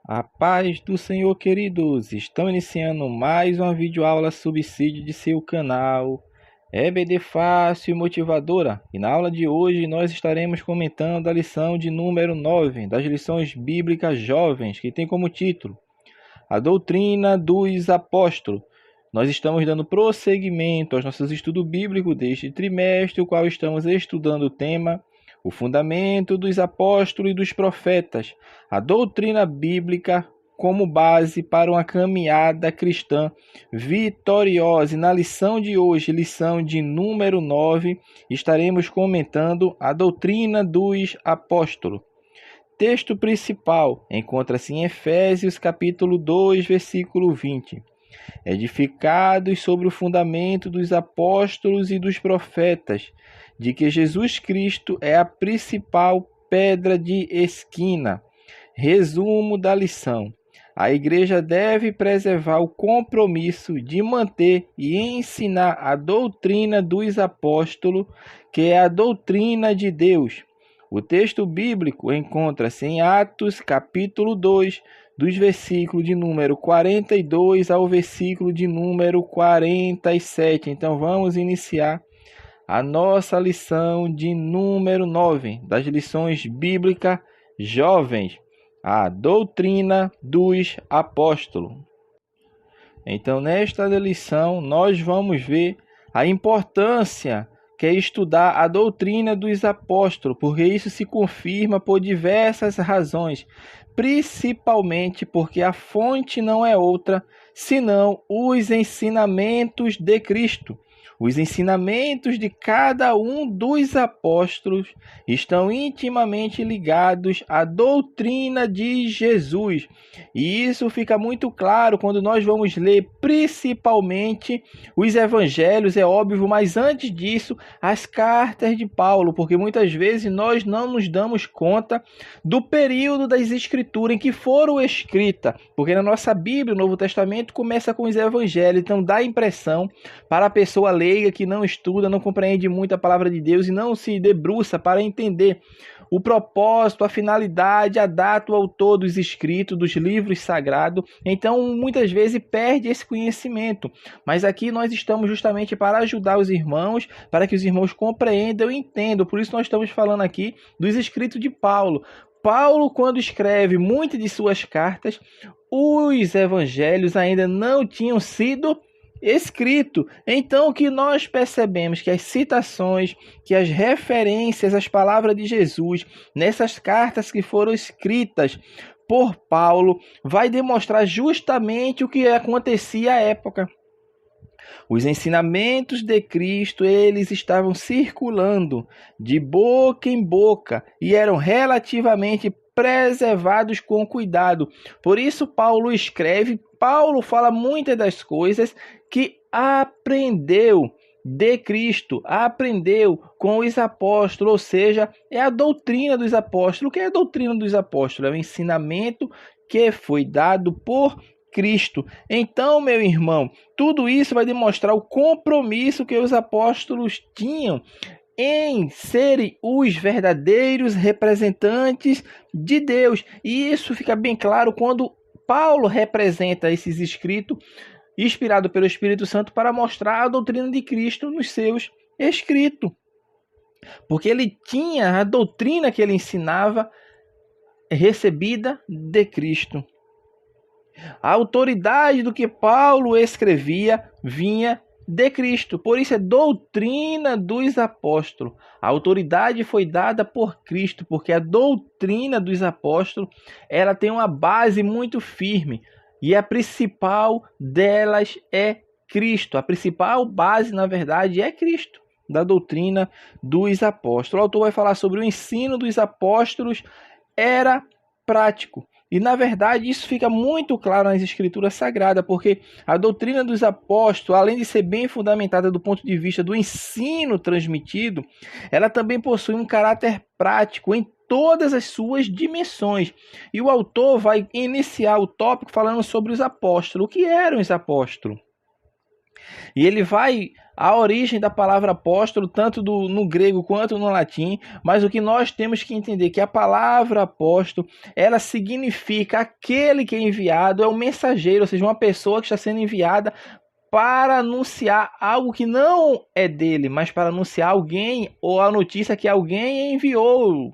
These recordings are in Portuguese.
A paz do Senhor, queridos! Estão iniciando mais uma videoaula subsídio de seu canal EBD Fácil e Motivadora. E na aula de hoje nós estaremos comentando a lição de número 9 das lições bíblicas jovens, que tem como título A Doutrina dos Apóstolos. Nós estamos dando prosseguimento aos nossos estudos bíblicos deste trimestre, o qual estamos estudando o tema o fundamento dos apóstolos e dos profetas, a doutrina bíblica como base para uma caminhada cristã vitoriosa. E na lição de hoje, lição de número 9, estaremos comentando a doutrina dos apóstolos. Texto principal encontra-se em Efésios capítulo 2, versículo 20. Edificados sobre o fundamento dos apóstolos e dos profetas, de que Jesus Cristo é a principal pedra de esquina. Resumo da lição. A igreja deve preservar o compromisso de manter e ensinar a doutrina dos apóstolos, que é a doutrina de Deus. O texto bíblico encontra-se em Atos, capítulo 2, dos versículos de número 42 ao versículo de número 47. Então vamos iniciar a nossa lição de número 9 das lições bíblicas jovens, a doutrina dos apóstolos. Então nesta lição nós vamos ver a importância que é estudar a doutrina dos apóstolos, porque isso se confirma por diversas razões, principalmente porque a fonte não é outra senão os ensinamentos de Cristo. Os ensinamentos de cada um dos apóstolos estão intimamente ligados à doutrina de Jesus. E isso fica muito claro quando nós vamos ler principalmente os evangelhos, é óbvio, mas antes disso, as cartas de Paulo, porque muitas vezes nós não nos damos conta do período das escrituras em que foram escritas, porque na nossa Bíblia, o Novo Testamento, começa com os evangelhos, então dá a impressão para a pessoa leiga que não estuda, não compreende muito a palavra de Deus e não se debruça para entender o propósito, a finalidade, a data, o autor dos escritos, dos livros sagrados. Então, muitas vezes perde esse conhecimento. Mas aqui nós estamos justamente para ajudar os irmãos, para que os irmãos compreendam e entendam. Por isso nós estamos falando aqui dos escritos de Paulo. Paulo, quando escreve muitas de suas cartas, os evangelhos ainda não tinham sido escrito. Então, o que nós percebemos que as citações, que as referências às palavras de Jesus nessas cartas que foram escritas por Paulo vai demonstrar justamente o que acontecia à época. Os ensinamentos de Cristo, eles estavam circulando de boca em boca e eram relativamente preservados com cuidado. Por isso Paulo escreve, Paulo fala muitas das coisas que aprendeu de Cristo, aprendeu com os apóstolos, ou seja, é a doutrina dos apóstolos. O que é a doutrina dos apóstolos? É o ensinamento que foi dado por Cristo. Então, meu irmão, tudo isso vai demonstrar o compromisso que os apóstolos tinham em serem os verdadeiros representantes de Deus. E isso fica bem claro quando Paulo representa esses escritos, inspirado pelo Espírito Santo, para mostrar a doutrina de Cristo nos seus escritos. Porque ele tinha a doutrina que ele ensinava recebida de Cristo. A autoridade do que Paulo escrevia vinha de Cristo. Por isso é doutrina dos apóstolos. A autoridade foi dada por Cristo, porque a doutrina dos apóstolos ela tem uma base muito firme. E a principal delas é Cristo. A principal base, na verdade, é Cristo, da doutrina dos apóstolos. O autor vai falar sobre o ensino dos apóstolos era prático. E, na verdade, isso fica muito claro nas Escrituras Sagradas, porque a doutrina dos apóstolos, além de ser bem fundamentada do ponto de vista do ensino transmitido, ela também possui um caráter prático em todas as suas dimensões. E o autor vai iniciar o tópico falando sobre os apóstolos. O que eram os apóstolos? E ele vai à origem da palavra apóstolo, tanto no grego quanto no latim, mas o que nós temos que entender é que a palavra apóstolo, ela significa aquele que é enviado, é o mensageiro, ou seja, uma pessoa que está sendo enviada para anunciar algo que não é dele, mas para anunciar alguém ou a notícia que alguém enviou.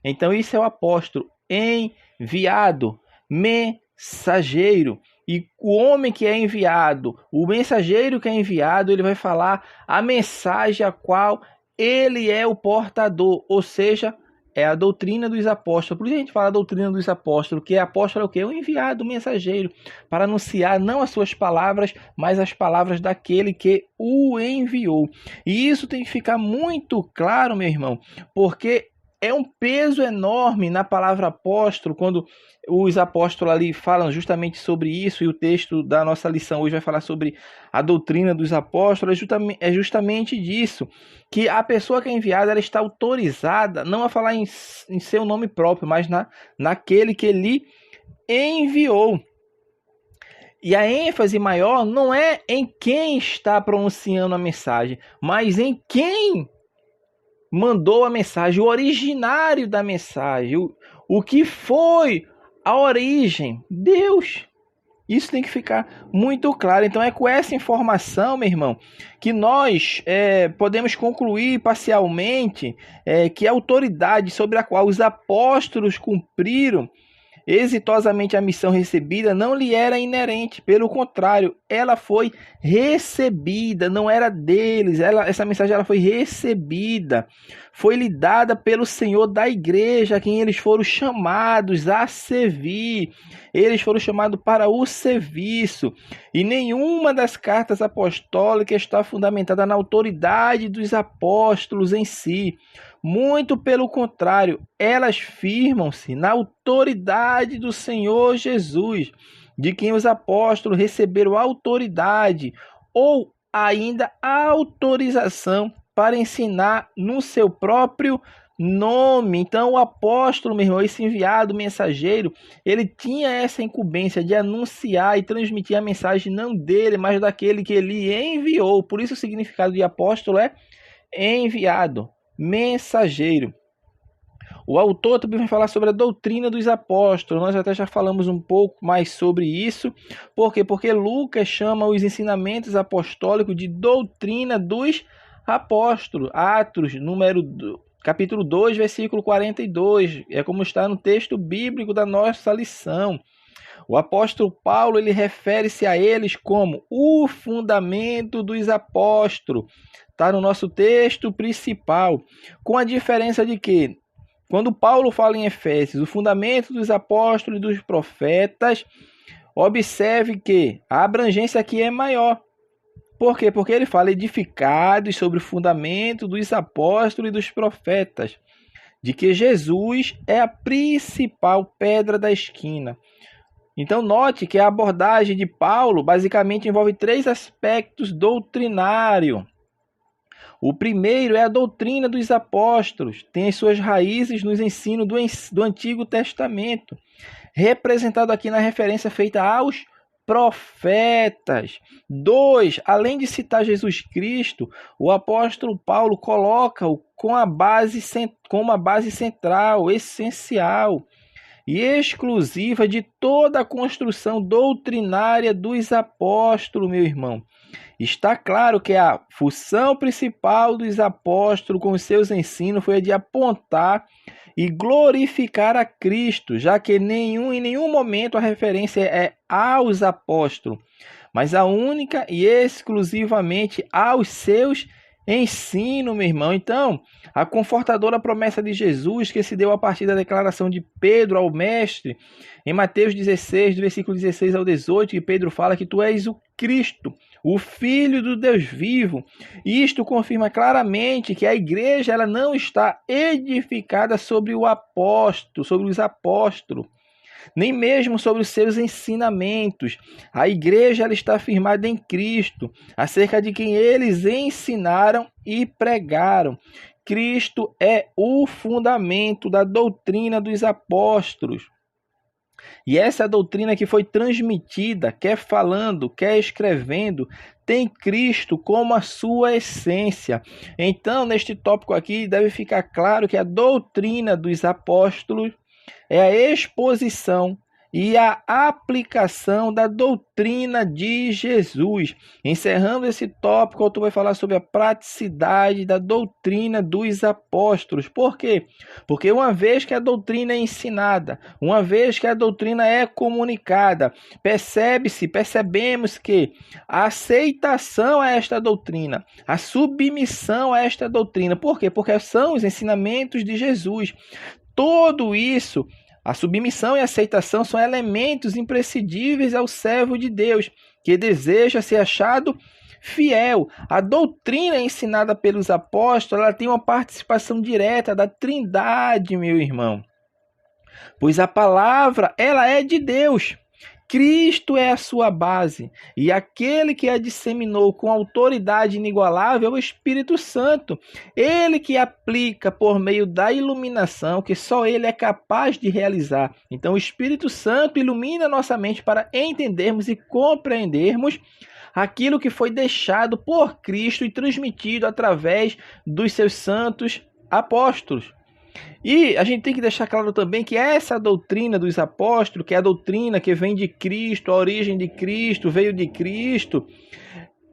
Então isso é o apóstolo, enviado, mensageiro. E o homem que é enviado, o mensageiro que é enviado, ele vai falar a mensagem a qual ele é o portador, ou seja, é a doutrina dos apóstolos. Por isso a gente fala a doutrina dos apóstolos, que apóstolo é o quê? O enviado, o mensageiro, para anunciar não as suas palavras, mas as palavras daquele que o enviou. E isso tem que ficar muito claro, meu irmão, porque é um peso enorme na palavra apóstolo, quando os apóstolos ali falam justamente sobre isso, e o texto da nossa lição hoje vai falar sobre a doutrina dos apóstolos, é justamente disso, que a pessoa que é enviada, ela está autorizada, não a falar em seu nome próprio, mas naquele que lhe enviou. E a ênfase maior não é em quem está pronunciando a mensagem, mas em quem mandou a mensagem, o originário da mensagem, o que foi a origem, Deus. Isso tem que ficar muito claro. Então é com essa informação, meu irmão, que nós podemos concluir parcialmente que a autoridade sobre a qual os apóstolos cumpriram exitosamente a missão recebida não lhe era inerente, pelo contrário, ela foi recebida, não era deles, essa mensagem ela foi recebida, foi lhe dada pelo Senhor da igreja, a quem eles foram chamados a servir, eles foram chamados para o serviço, e nenhuma das cartas apostólicas está fundamentada na autoridade dos apóstolos em si. Muito pelo contrário, elas firmam-se na autoridade do Senhor Jesus, de quem os apóstolos receberam autoridade ou ainda autorização para ensinar no seu próprio nome. Então o apóstolo, meu irmão, esse enviado mensageiro, ele tinha essa incumbência de anunciar e transmitir a mensagem não dele, mas daquele que ele enviou. Por isso o significado de apóstolo é enviado, mensageiro. O autor também vai falar sobre a doutrina dos apóstolos. Nós até já falamos um pouco mais sobre isso. Por quê? Porque Lucas chama os ensinamentos apostólicos de doutrina dos apóstolos. Atos, capítulo 2, versículo 42. É como está no texto bíblico da nossa lição. O apóstolo Paulo, ele refere-se a eles como o fundamento dos apóstolos. Está no nosso texto principal. Com a diferença de que, quando Paulo fala em Efésios, o fundamento dos apóstolos e dos profetas, observe que a abrangência aqui é maior. Por quê? Porque ele fala edificados sobre o fundamento dos apóstolos e dos profetas, de que Jesus é a principal pedra da esquina. Então note que a abordagem de Paulo basicamente envolve 3 aspectos doutrinários. O primeiro é a doutrina dos apóstolos, tem as suas raízes nos ensinos do Antigo Testamento, representado aqui na referência feita aos profetas. 2, além de citar Jesus Cristo, o apóstolo Paulo coloca-o com uma base central, essencial e exclusiva de toda a construção doutrinária dos apóstolos, meu irmão. Está claro que a função principal dos apóstolos com os seus ensinos foi a de apontar e glorificar a Cristo, já que em nenhum momento a referência é aos apóstolos, mas a única e exclusivamente aos seus ensinos, meu irmão. Então, a confortadora promessa de Jesus, que se deu a partir da declaração de Pedro ao mestre, em Mateus 16, do versículo 16 ao 18, que Pedro fala que tu és o Cristo, o Filho do Deus vivo. Isto confirma claramente que a igreja ela não está edificada sobre os apóstolos, nem mesmo sobre os seus ensinamentos. A igreja ela está firmada em Cristo, acerca de quem eles ensinaram e pregaram. Cristo é o fundamento da doutrina dos apóstolos. E essa doutrina que foi transmitida, quer falando, quer escrevendo, tem Cristo como a sua essência. Então, neste tópico aqui, deve ficar claro que a doutrina dos apóstolos é a exposição e a aplicação da doutrina de Jesus. Encerrando esse tópico, o autor vai falar sobre a praticidade da doutrina dos apóstolos. Por quê? Porque uma vez que a doutrina é ensinada, uma vez que a doutrina é comunicada, percebemos que a aceitação a esta doutrina, a submissão a esta doutrina. Por quê? Porque são os ensinamentos de Jesus. Tudo isso, a submissão e a aceitação são elementos imprescindíveis ao servo de Deus, que deseja ser achado fiel. A doutrina ensinada pelos apóstolos, ela tem uma participação direta da Trindade, meu irmão. Pois a palavra, ela é de Deus. Cristo é a sua base, e aquele que a disseminou com autoridade inigualável é o Espírito Santo. Ele que aplica por meio da iluminação, que só ele é capaz de realizar. Então o Espírito Santo ilumina nossa mente para entendermos e compreendermos aquilo que foi deixado por Cristo e transmitido através dos seus santos apóstolos. E a gente tem que deixar claro também que essa doutrina dos apóstolos, que é a doutrina que vem de Cristo, a origem de Cristo, veio de Cristo,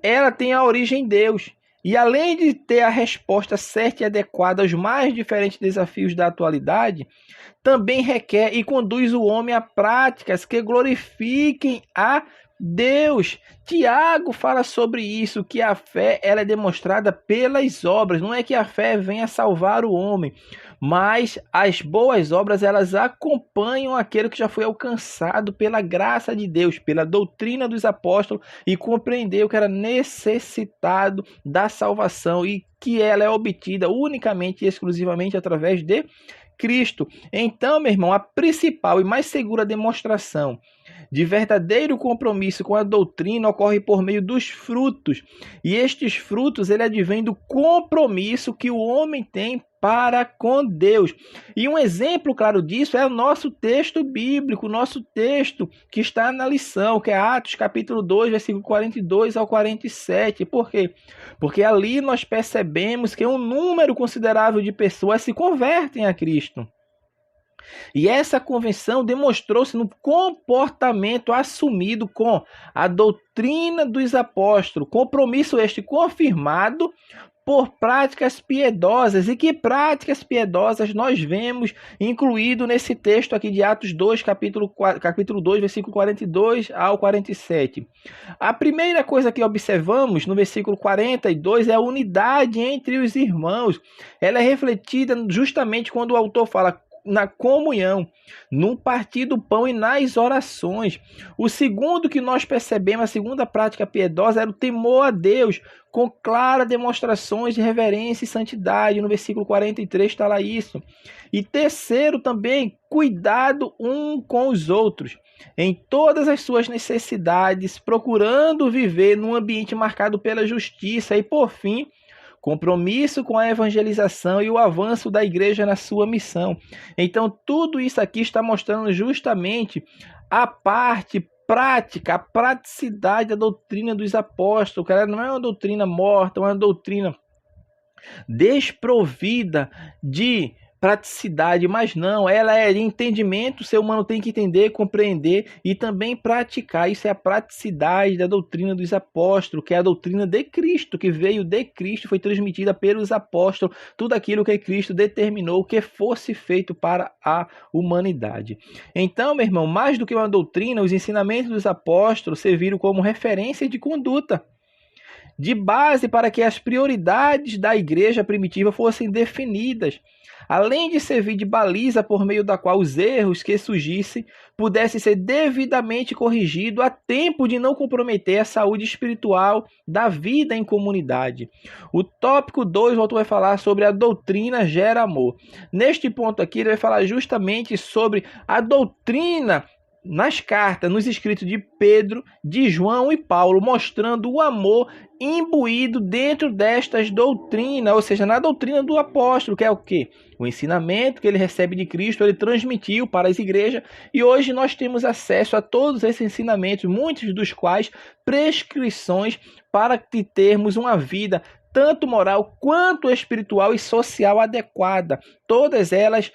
ela tem a origem em Deus. E além de ter a resposta certa e adequada aos mais diferentes desafios da atualidade, também requer e conduz o homem a práticas que glorifiquem a Deus. Tiago fala sobre isso, que a fé ela é demonstrada pelas obras. Não é que a fé venha salvar o homem, mas as boas obras elas acompanham aquele que já foi alcançado pela graça de Deus, pela doutrina dos apóstolos, e compreendeu que era necessitado da salvação e que ela é obtida unicamente e exclusivamente através de Cristo. Então, meu irmão, a principal e mais segura demonstração de verdadeiro compromisso com a doutrina ocorre por meio dos frutos. E estes frutos, ele advém do compromisso que o homem tem para com Deus. E um exemplo claro disso é o nosso texto bíblico, o nosso texto que está na lição, que é Atos capítulo 2, versículo 42 ao 47. Por quê? Porque ali nós percebemos que um número considerável de pessoas se convertem a Cristo. E essa convenção demonstrou-se no comportamento assumido com a doutrina dos apóstolos, compromisso este confirmado por práticas piedosas. E que práticas piedosas nós vemos incluído nesse texto aqui de Atos 2, capítulo 2, versículo 42 ao 47. A primeira coisa que observamos no versículo 42 é a unidade entre os irmãos. Ela é refletida justamente quando o autor fala na comunhão, no partir do pão e nas orações. O segundo que nós percebemos, a segunda prática piedosa, era o temor a Deus, com claras demonstrações de reverência e santidade. No versículo 43 está lá isso. E terceiro também, cuidado um com os outros, em todas as suas necessidades, procurando viver num ambiente marcado pela justiça. E por fim, compromisso com a evangelização e o avanço da igreja na sua missão. Então, tudo isso aqui está mostrando justamente a parte prática, a praticidade da doutrina dos apóstolos. Ela não é uma doutrina morta, é uma doutrina desprovida de praticidade, mas não, ela é de entendimento. O ser humano tem que entender, compreender e também praticar. Isso é a praticidade da doutrina dos apóstolos, que é a doutrina de Cristo, que veio de Cristo, foi transmitida pelos apóstolos, tudo aquilo que Cristo determinou que fosse feito para a humanidade. Então, meu irmão, mais do que uma doutrina, os ensinamentos dos apóstolos serviram como referência de conduta, de base para que as prioridades da igreja primitiva fossem definidas, além de servir de baliza por meio da qual os erros que surgissem pudessem ser devidamente corrigidos a tempo de não comprometer a saúde espiritual da vida em comunidade. O tópico 2, o autor vai falar sobre a doutrina gera amor. Neste ponto aqui, ele vai falar justamente sobre a doutrina nas cartas, nos escritos de Pedro, de João e Paulo, mostrando o amor imbuído dentro destas doutrinas, ou seja, na doutrina do apóstolo, que é o quê? O ensinamento que ele recebe de Cristo, ele transmitiu para as igrejas, e hoje nós temos acesso a todos esses ensinamentos, muitos dos quais prescrições para que termos uma vida tanto moral quanto espiritual e social adequada, todas elas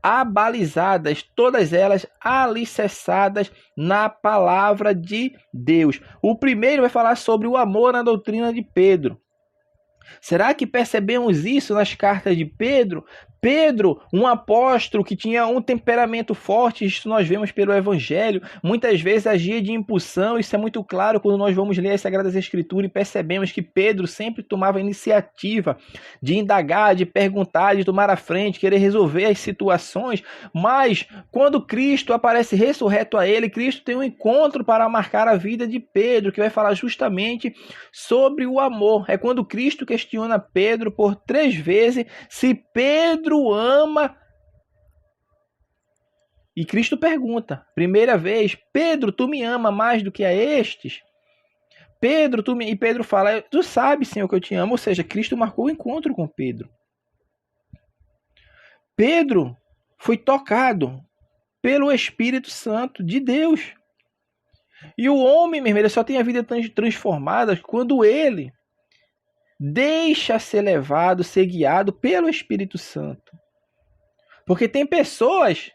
abalizadas, todas elas alicerçadas na palavra de Deus. O primeiro vai falar sobre o amor na doutrina de Pedro. Será que percebemos isso nas cartas de Pedro? Pedro, um apóstolo que tinha um temperamento forte, isso nós vemos pelo Evangelho, muitas vezes agia de impulsão, isso é muito claro quando nós vamos ler as Sagradas Escrituras e percebemos que Pedro sempre tomava a iniciativa de indagar, de perguntar, de tomar a frente, querer resolver as situações, mas quando Cristo aparece ressurreto a ele, Cristo tem um encontro para marcar a vida de Pedro, que vai falar justamente sobre o amor. É quando Cristo questiona Pedro por 3 vezes se Pedro ama. E Cristo pergunta, primeira vez, Pedro, tu me ama mais do que a estes? E Pedro fala, tu sabes, Senhor, que eu te amo. Ou seja, Cristo marcou o encontro com Pedro. Pedro foi tocado pelo Espírito Santo de Deus. E o homem, meu irmão, ele só tem a vida transformada quando ele deixa ser levado, ser guiado pelo Espírito Santo. Porque tem pessoas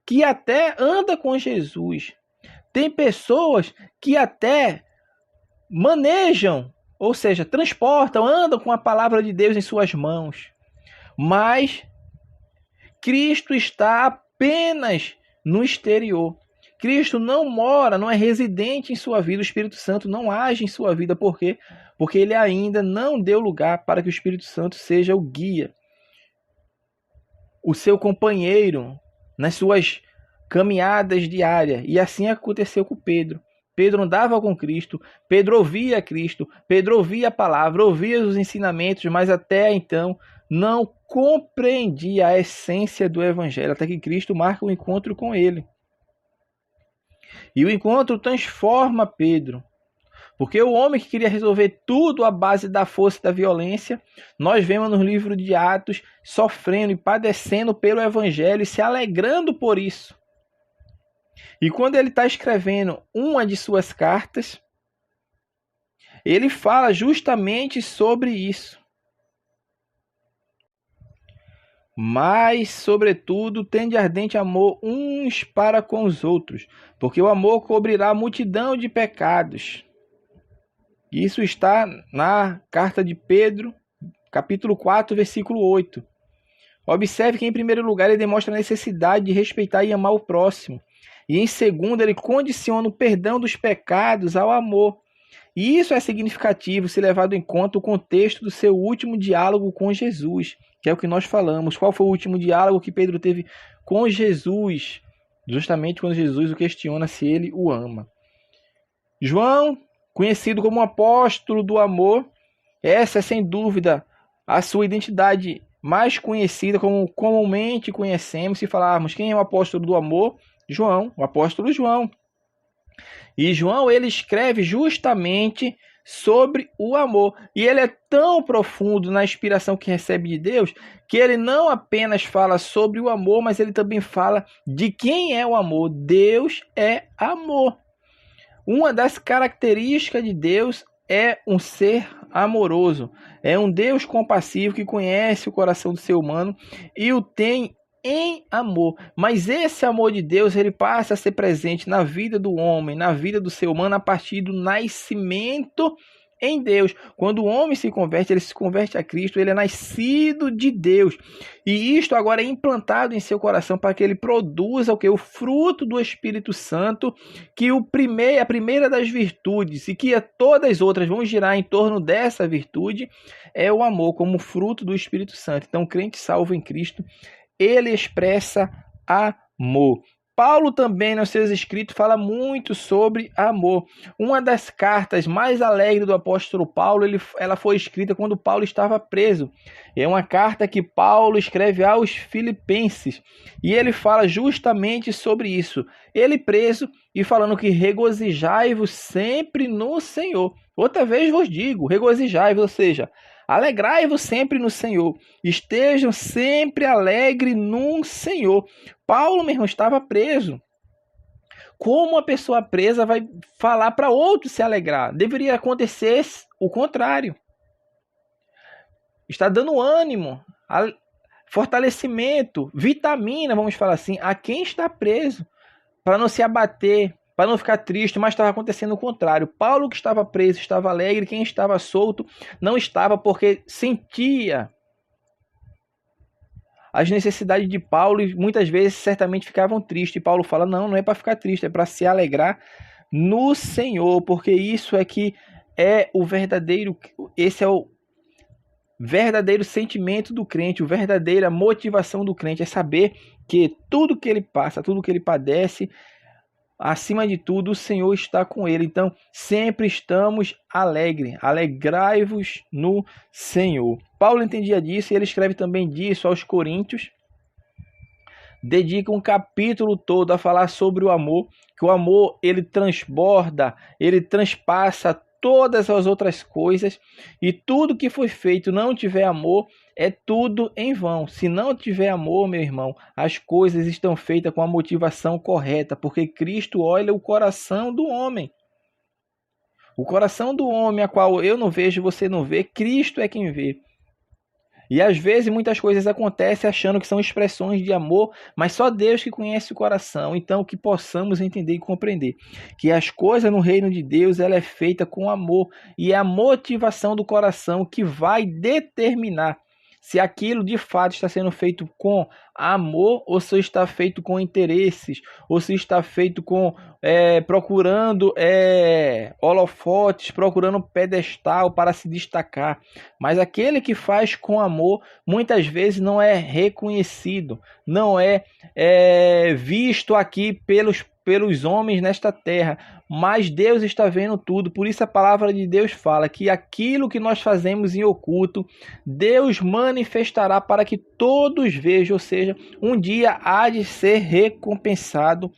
que até andam com Jesus. Tem pessoas que até manejam, ou seja, transportam, andam com a palavra de Deus em suas mãos. Mas Cristo está apenas no exterior. Cristo não mora, não é residente em sua vida. O Espírito Santo não age em sua vida. Por quê? Porque ele ainda não deu lugar para que o Espírito Santo seja o guia, o seu companheiro nas suas caminhadas diárias. E assim aconteceu com Pedro. Pedro andava com Cristo, Pedro ouvia Cristo, Pedro ouvia a palavra, ouvia os ensinamentos, mas até então não compreendia a essência do Evangelho, até que Cristo marca um encontro com ele. E o encontro transforma Pedro. Porque o homem que queria resolver tudo à base da força e da violência, nós vemos no livro de Atos sofrendo e padecendo pelo Evangelho e se alegrando por isso. E quando ele está escrevendo uma de suas cartas, ele fala justamente sobre isso. Mas, sobretudo, tende ardente amor uns para com os outros, porque o amor cobrirá a multidão de pecados. Isso está na carta de Pedro, capítulo 4, versículo 8. Observe que, em primeiro lugar, ele demonstra a necessidade de respeitar e amar o próximo. E, em segundo, ele condiciona o perdão dos pecados ao amor. E isso é significativo se levado em conta o contexto do seu último diálogo com Jesus, que é o que nós falamos. Qual foi o último diálogo que Pedro teve com Jesus? Justamente quando Jesus o questiona se ele o ama. João, conhecido como apóstolo do amor, essa é sem dúvida a sua identidade mais conhecida, como comumente conhecemos, se falarmos quem é o apóstolo do amor, João, o apóstolo João. E João, ele escreve justamente sobre o amor. E ele é tão profundo na inspiração que recebe de Deus, que ele não apenas fala sobre o amor, mas ele também fala de quem é o amor. Deus é amor. Uma das características de Deus é um ser amoroso. É um Deus compassivo que conhece o coração do ser humano e o tem em amor. Mas esse amor de Deus, ele passa a ser presente na vida do homem, na vida do ser humano, a partir do nascimento em Deus. Quando o homem se converte, ele se converte a Cristo, ele é nascido de Deus. E isto agora é implantado em seu coração para que ele produza o que? O fruto do Espírito Santo, que a primeira das virtudes, e que todas as outras vão girar em torno dessa virtude, é o amor como fruto do Espírito Santo. Então, o crente salvo em Cristo, ele expressa amor. Paulo também, nos seus escritos, fala muito sobre amor. Uma das cartas mais alegres do apóstolo Paulo, ela foi escrita quando Paulo estava preso. É uma carta que Paulo escreve aos Filipenses. E ele fala justamente sobre isso. Ele preso e falando que regozijai-vos sempre no Senhor. Outra vez vos digo, regozijai-vos, ou seja, alegrai-vos sempre no Senhor. Estejam sempre alegres no Senhor. Paulo, meu irmão, estava preso. Como uma pessoa presa vai falar para outro se alegrar? Deveria acontecer o contrário. Está dando ânimo, fortalecimento, vitamina, vamos falar assim, a quem está preso, para não se abater, para não ficar triste, mas estava acontecendo o contrário. Paulo, que estava preso, estava alegre, quem estava solto não estava, porque sentia as necessidades de Paulo e muitas vezes certamente ficavam tristes. E Paulo fala, não é para ficar triste, é para se alegrar no Senhor, porque isso é que é o verdadeiro, esse é o verdadeiro sentimento do crente, a verdadeira motivação do crente, é saber que tudo que ele passa, tudo que ele padece, acima de tudo, o Senhor está com ele. Então, sempre estamos alegres. Alegrai-vos no Senhor. Paulo entendia disso e ele escreve também disso aos Coríntios. Dedica um capítulo todo a falar sobre o amor, que o amor, ele transborda, ele transpassa todas as outras coisas, e tudo que foi feito não tiver amor, é tudo em vão. Se não tiver amor, meu irmão, as coisas estão feitas com a motivação correta, porque Cristo olha o coração do homem. O coração do homem, a qual eu não vejo, você não vê, Cristo é quem vê. E às vezes muitas coisas acontecem achando que são expressões de amor, mas só Deus que conhece o coração. Então que possamos entender e compreender que as coisas no reino de Deus, ela é feita com amor, e é a motivação do coração que vai determinar se aquilo de fato está sendo feito com amor, ou se está feito com interesses, ou se está feito com procurando holofotes, procurando pedestal para se destacar. Mas aquele que faz com amor, muitas vezes não é reconhecido, não é visto aqui pelos homens nesta terra, mas Deus está vendo tudo. Por isso a palavra de Deus fala que aquilo que nós fazemos em oculto, Deus manifestará para que todos vejam, ou seja, um dia há de ser recompensado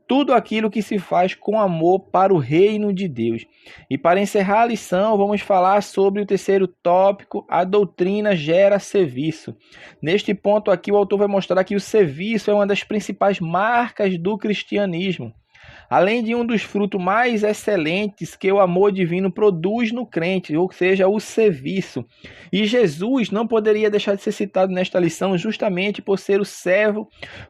tudo aquilo que se faz com amor para o reino de Deus. E para encerrar a lição, vamos falar sobre o terceiro tópico, a doutrina gera serviço. Neste ponto aqui, o autor vai mostrar que o serviço é uma das principais marcas do cristianismo. Além de um dos frutos mais excelentes que o amor divino produz no crente, ou seja, o serviço. E Jesus não poderia deixar de ser citado nesta lição justamente por ser o servo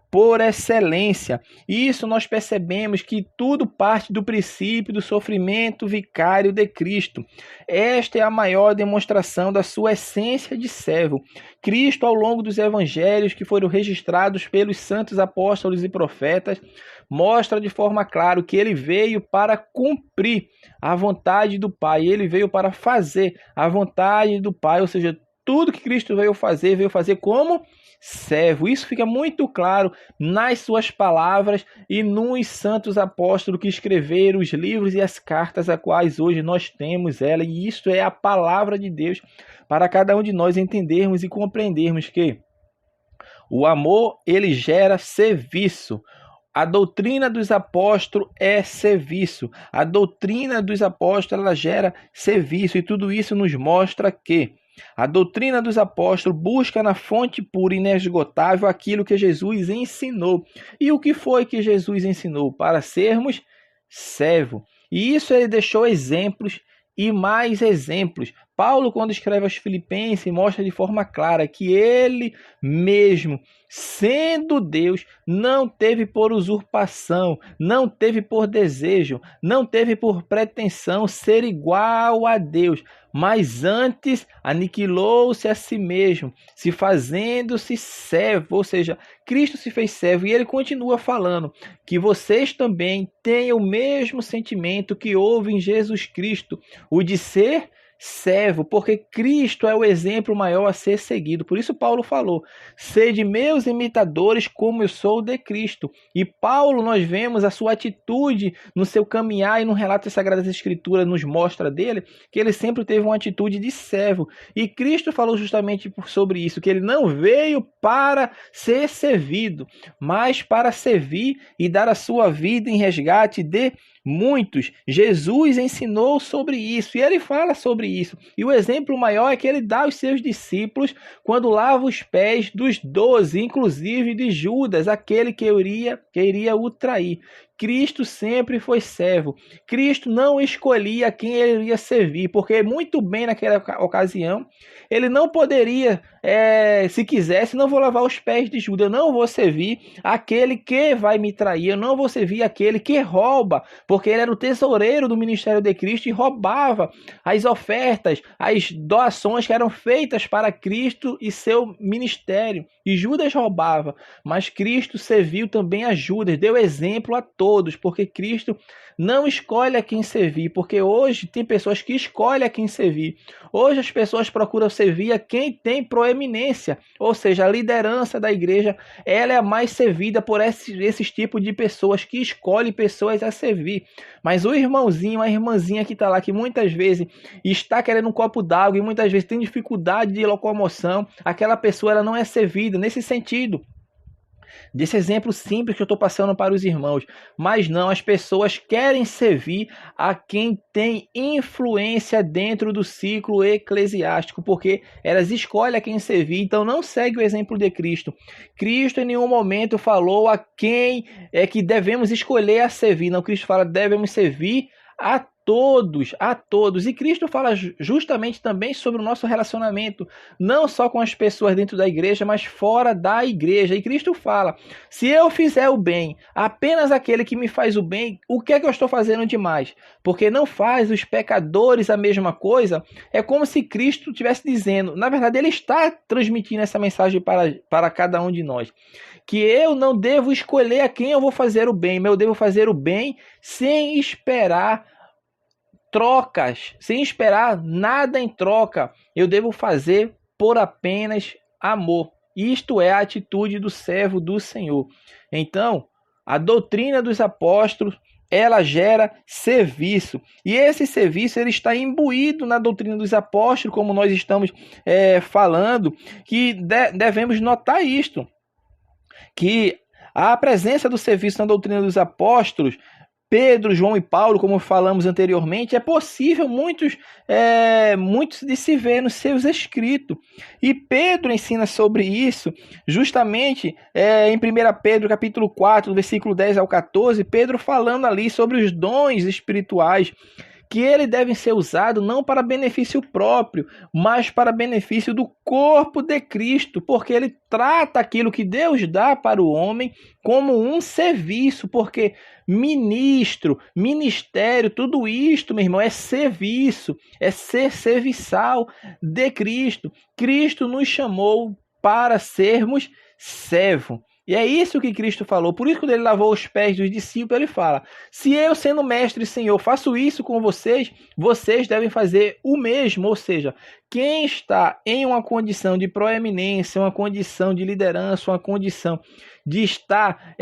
por excelência. Isso nós percebemos que tudo parte do princípio do sofrimento vicário de Cristo. Esta é a maior demonstração da sua essência de servo. Cristo, ao longo dos evangelhos que foram registrados pelos santos apóstolos e profetas, mostra de forma clara que ele veio para cumprir a vontade do Pai. Ele veio para fazer a vontade do Pai, ou seja, tudo que Cristo veio fazer como servo. Isso fica muito claro nas suas palavras e nos santos apóstolos que escreveram os livros e as cartas a quais hoje nós temos ela. E isto é a palavra de Deus para cada um de nós entendermos e compreendermos que o amor, ele gera serviço. A doutrina dos apóstolos é serviço. A doutrina dos apóstolos, ela gera serviço. E tudo isso nos mostra que a doutrina dos apóstolos busca na fonte pura e inesgotável aquilo que Jesus ensinou. E o que foi que Jesus ensinou? Para sermos servo. E isso ele deixou exemplos e mais exemplos. Paulo, quando escreve aos Filipenses, mostra de forma clara que ele mesmo, sendo Deus, não teve por usurpação, não teve por desejo, não teve por pretensão ser igual a Deus, mas antes aniquilou-se a si mesmo, se fazendo-se servo, ou seja, Cristo se fez servo. E ele continua falando que vocês também tenham o mesmo sentimento que houve em Jesus Cristo, o de ser servo, porque Cristo é o exemplo maior a ser seguido. Por isso Paulo falou, sede meus imitadores como eu sou de Cristo. E Paulo, nós vemos a sua atitude no seu caminhar, e no relato das Sagradas Escrituras nos mostra dele, que ele sempre teve uma atitude de servo. E Cristo falou justamente sobre isso, que ele não veio para ser servido, mas para servir e dar a sua vida em resgate de muitos. Jesus ensinou sobre isso e ele fala sobre isso. E o exemplo maior é que ele dá aos seus discípulos quando lava os pés dos 12, inclusive de Judas, aquele que iria o trair. Cristo sempre foi servo. Cristo não escolhia quem ele iria servir, porque muito bem naquela ocasião ele não poderia, se quisesse, não vou lavar os pés de Judas, eu não vou servir aquele que vai me trair, eu não vou servir aquele que rouba, porque ele era o tesoureiro do ministério de Cristo e roubava as ofertas, as doações que eram feitas para Cristo e seu ministério. E Judas roubava, mas Cristo serviu também a Judas, deu exemplo a todos, porque Cristo não escolhe a quem servir, porque hoje tem pessoas que escolhem a quem servir. Hoje as pessoas procuram servir a quem tem proeminência, ou seja, a liderança da igreja, ela é a mais servida por esses tipos de pessoas que escolhem pessoas a servir. Mas o irmãozinho, a irmãzinha que está lá, que muitas vezes está querendo um copo d'água e muitas vezes tem dificuldade de locomoção, aquela pessoa ela não é servida nesse sentido. Desse exemplo simples que eu estou passando para os irmãos. Mas não, as pessoas querem servir a quem tem influência dentro do ciclo eclesiástico, porque elas escolhem a quem servir, então não segue o exemplo de Cristo. Cristo em nenhum momento falou a quem é que devemos escolher a servir. Não, Cristo fala devemos servir a todos. E Cristo fala justamente também sobre o nosso relacionamento, não só com as pessoas dentro da igreja, mas fora da igreja. E Cristo fala, se eu fizer o bem, apenas aquele que me faz o bem, o que é que eu estou fazendo demais? Porque não faz os pecadores a mesma coisa. É como se Cristo estivesse dizendo, na verdade ele está transmitindo essa mensagem para cada um de nós, que eu não devo escolher a quem eu vou fazer o bem, mas eu devo fazer o bem sem esperar trocas, sem esperar nada em troca. Eu devo fazer por apenas amor. Isto é a atitude do servo do Senhor. Então, a doutrina dos apóstolos, ela gera serviço. E esse serviço ele está imbuído na doutrina dos apóstolos, como nós estamos falando, que devemos notar isto, que a presença do serviço na doutrina dos apóstolos, Pedro, João e Paulo, como falamos anteriormente, é possível muitos de se ver nos seus escritos. E Pedro ensina sobre isso, justamente em 1 Pedro capítulo 4, versículo 10 ao 14, Pedro falando ali sobre os dons espirituais, que eles devem ser usados não para benefício próprio, mas para benefício do corpo de Cristo, porque ele trata aquilo que Deus dá para o homem como um serviço, porque ministério, tudo isto, meu irmão, é serviço, é ser serviçal de Cristo. Cristo nos chamou para sermos servo. E é isso que Cristo falou. Por isso, quando ele lavou os pés dos discípulos, ele fala, se eu, sendo mestre e Senhor, faço isso com vocês, vocês devem fazer o mesmo. Ou seja, quem está em uma condição de proeminência, uma condição de liderança, uma condição de estar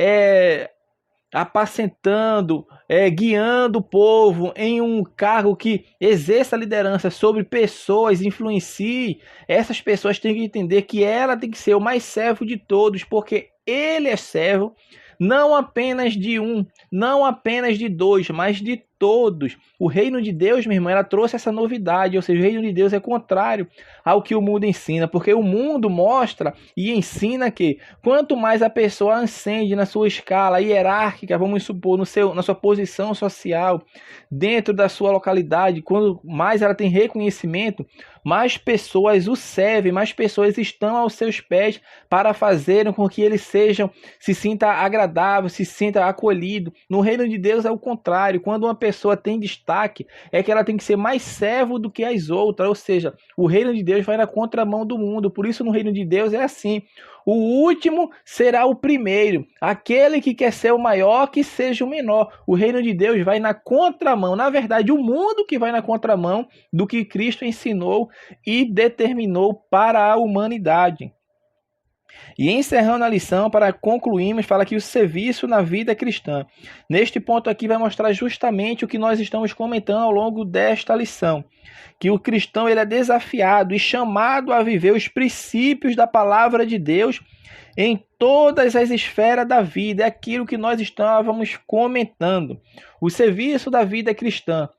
apacentando, guiando o povo em um cargo que exerça liderança sobre pessoas, influencie, essas pessoas têm que entender que ela tem que ser o mais servo de todos, porque ele é servo não apenas de um, não apenas de dois, mas de todos. O reino de Deus, meu irmão, ela trouxe essa novidade, ou seja, o reino de Deus é contrário ao que o mundo ensina, porque o mundo mostra e ensina que quanto mais a pessoa ascende na sua escala hierárquica, vamos supor, na sua posição social, dentro da sua localidade, quanto mais ela tem reconhecimento, mais pessoas o servem, mais pessoas estão aos seus pés para fazerem com que ele se sinta agradável, se sinta acolhido. No reino de Deus é o contrário. Quando uma pessoa tem destaque é que ela tem que ser mais servo do que as outras, ou seja, o reino de Deus vai na contramão do mundo. Por isso no reino de Deus é assim: o último será o primeiro, aquele que quer ser o maior que seja o menor. O reino de Deus vai na contramão, na verdade o mundo que vai na contramão do que Cristo ensinou e determinou para a humanidade. E encerrando a lição, para concluirmos, fala que o serviço na vida cristã. Neste ponto aqui vai mostrar justamente o que nós estamos comentando ao longo desta lição. Que o cristão ele é desafiado e chamado a viver os princípios da palavra de Deus em todas as esferas da vida. É aquilo que nós estávamos comentando. O serviço da vida cristã.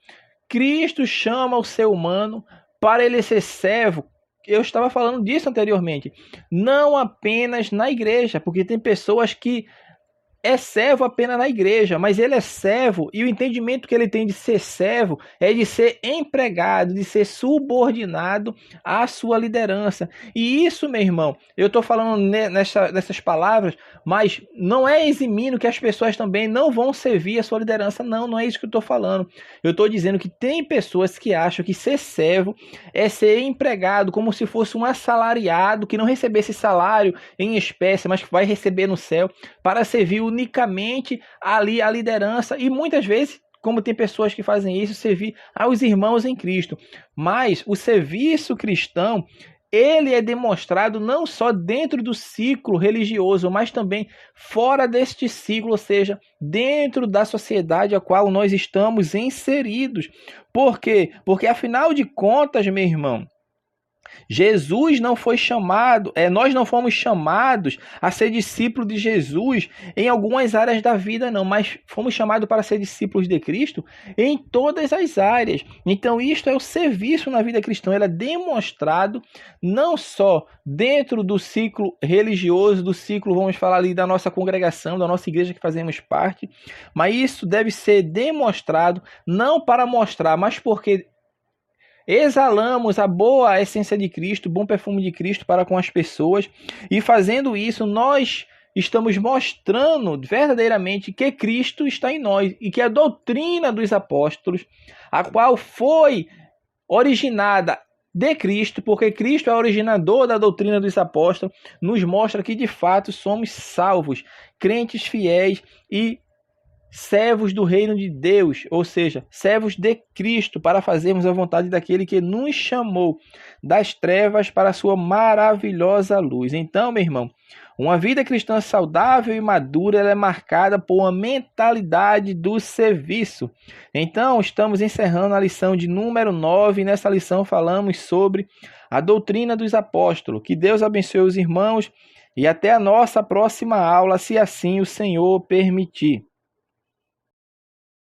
Cristo chama o ser humano para ele ser servo. Eu estava falando disso anteriormente. Não apenas na igreja, porque tem pessoas que é servo apenas na igreja, mas ele é servo e o entendimento que ele tem de ser servo é de ser empregado, de ser subordinado à sua liderança. E isso, meu irmão, eu estou falando nessas palavras, mas não é eximindo que as pessoas também não vão servir a sua liderança. Não, não é isso que eu estou falando. Eu estou dizendo que tem pessoas que acham que ser servo é ser empregado como se fosse um assalariado que não recebesse salário em espécie, mas que vai receber no céu para servir unicamente ali a liderança, e muitas vezes, como tem pessoas que fazem isso, servir aos irmãos em Cristo. Mas o serviço cristão, ele é demonstrado não só dentro do ciclo religioso, mas também fora deste ciclo, ou seja, dentro da sociedade a qual nós estamos inseridos. Por quê? Porque afinal de contas, meu irmão, Jesus não foi chamado, nós não fomos chamados a ser discípulos de Jesus em algumas áreas da vida, não, mas fomos chamados para ser discípulos de Cristo em todas as áreas. Então, isto é o serviço na vida cristã, ele é demonstrado não só dentro do ciclo religioso, do ciclo, vamos falar ali, da nossa congregação, da nossa igreja que fazemos parte, mas isso deve ser demonstrado não para mostrar, mas porque exalamos a boa essência de Cristo, o bom perfume de Cristo para com as pessoas. E fazendo isso, nós estamos mostrando verdadeiramente que Cristo está em nós. E que a doutrina dos apóstolos, a qual foi originada de Cristo, porque Cristo é o originador da doutrina dos apóstolos, nos mostra que de fato somos salvos, crentes fiéis e servos do reino de Deus, ou seja, servos de Cristo, para fazermos a vontade daquele que nos chamou das trevas para a sua maravilhosa luz. Então, meu irmão, uma vida cristã saudável e madura, ela é marcada por uma mentalidade do serviço. Então, estamos encerrando a lição de número 9, e nessa lição falamos sobre a doutrina dos apóstolos. Que Deus abençoe os irmãos e até a nossa próxima aula, se assim o Senhor permitir.